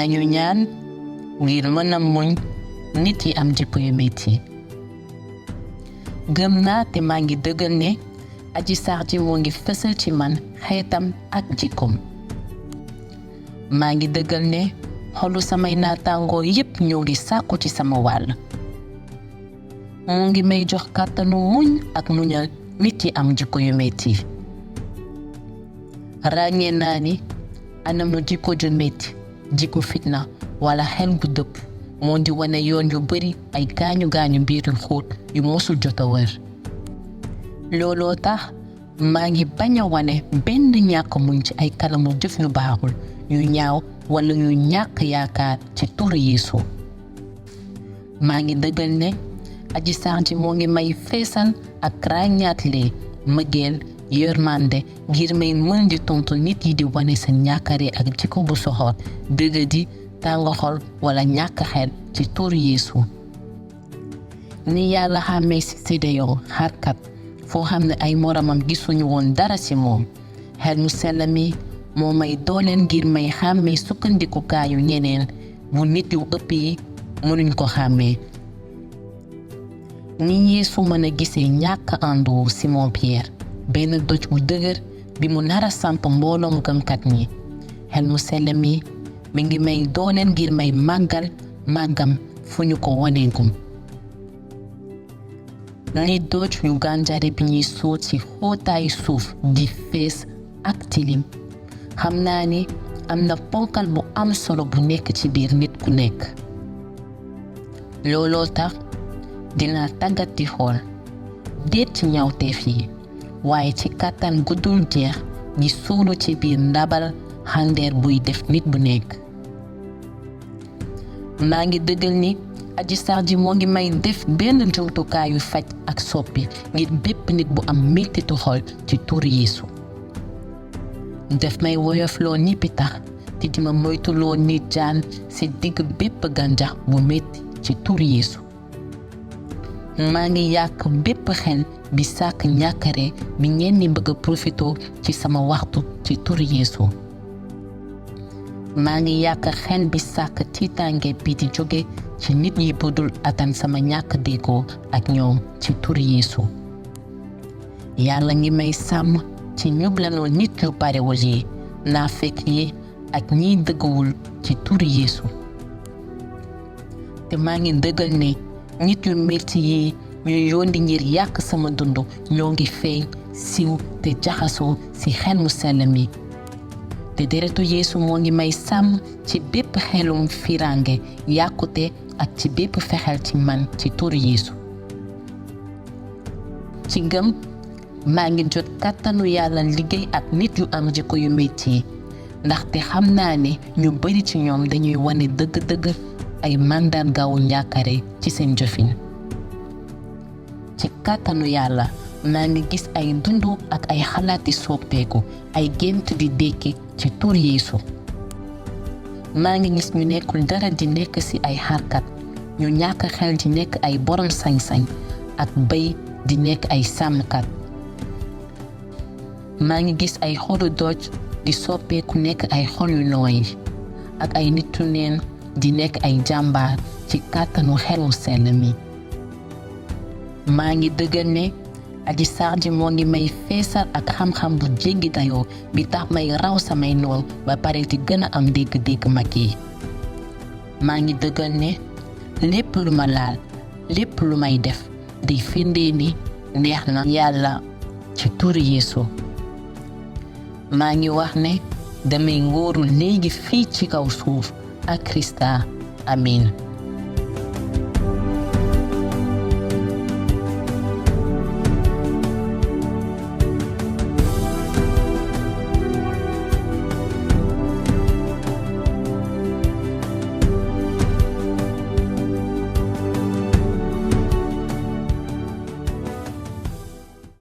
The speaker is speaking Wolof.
nañu ñaan ngir mën a muñ nit yi am jikko yu metti. gëm naa te maa ngi dëggal ne Adji Sarr ji moo ngi fësal ci man xeetam ak jikkoom. maa ngi dëggal ne xolu samay naataangoo yépp ñoo ngi sàkku ci sama wàll. mu ngi may jox kàttanu muñ ak muñal nit yi am jikko yu metti. ràññee naa ni anamu jikko ju metti, jikko fitna wala xel bu dëpp moo di wane yoon yu bari ay gaañu biir yu xóot yu mosul jot a wër. looloo tax maa ngi bañ a wane benn ñàkk muñ ci ay kanamu jëf yu baaxul yu ñaaw wala yu ñàkk yaakaar ci turu Yeesu. maa ngi dëggal ne Adji Sarr ji moo ngi may feesal ak ràññaatle mëggeel yërmande ngir may mën di tontu nit yi di wane seen ñàkkare ak jikko bu soxor dëgg di tàng xol wala ñàkk xel ci turu Yeesu. ni Yàlla xàmmee ci Gédéon xarkat foo xam ne ay moromam gisuñu woon dara ci moom, xel mu sell mi moo may dooleel ngir may xàmmee sukkandikukaayu ñeneen bu nit yu ëpp yi mënuñ ko xàmmee. ni Yeesu mën a gisee ñàkk àndu Simon Pierre, benn doj bu dëgër bi mu nara samp mbooloom gëmkat ñi, xel mu sell mi ngi may dooleel ngir may màggam fu ñu ko waneegum. ni doj yu gànjare bi ñuy suut ci xóotaayu suuf di fees ak tilim, xam naa ni am na ponkal bu am solo bu nekk ci biir nit ku nekk. looloo tax dinaa tàggat di xool déet ci ñawteef yi waaye ci kàttan guddul jeex gi suulu ci biir ndabal xandeer buy def nit bu nekk. maa ngi dëggal ni Adji Sarr ji moo ngi may def benn jumtukaayu faj ak soppi ngir bépp nit bu am mettitu xol ci turu Yeesu. def may woyofloo ni pitax te di ma moytuloo ni jaan ci digg bépp gàncax bu metti ci turu Yeesu. maa ngi yàq bépp xel bi sàkk ñàkkare bi ñenn ñi bëgg a profitoo ci sama waxtu ci turu Yeesu. maa ngi yàq xel bi sàkk tiitaange bi di jóge ci nit yi budul atan sama ñàkk déggoo ak ñoom ci turu Yeesu. Yàlla ngi may sàmm ci ñublanoo nit yu barewul yi, naafeq yi ak ñiy dëggawul ci turu Yeesu. te maa ngi dëggal ne nit yu metti yi ñu yónni ngir yàq sama dund ñoo ngi feeñ siiw te jaxasoo ci xel mu sell mi. te deretu Yeesu moo ngi may sàmm ci bépp xelum firange yàqute ak ci bépp fexel ci man ci turu Yeesu. ci ngëm maa ngi jot kàttanu Yàlla liggéey ak nit yu am jikko yu metti ndaxte xam naa ne ñu bari ci ñoom dañuy wane dëgg-dëgg ay màndargaawu njàkkare ci seen jëfin. ci kàttanu Yàlla maa ngi gis ay dundu ak ay xalaati soppeeku, ay gént di dekki ci tur Yeesu. maa ngi gis ñu nekkul dara di nekk ci ay xarkat, ñu ñàkk xel di nekk ay borom sañ-sañ ak bay di nekk ay sàmmkat. maa ngi gis ay xolu doj di soppeeku nekk ay xol yu nooy ak ay nitu neen di nekk ay jàmbaar ci kàttanu xelu sell mi. maa ngi dëggal ne Adji Sarr ji moo ngi may feesal ak xam-xam bu jéggi dayoo bi tax may raw samay noon ba pare di gën a am dégg-dégg mag yi. maa ngi dëggal ne lépp lu ma laal, lépp lu may def di firnde ni neex na Yàlla ci turu Yeesu. maa ngi wax ne damay ngóoru léegi fii ci kaw suuf ak Krista. Amiin.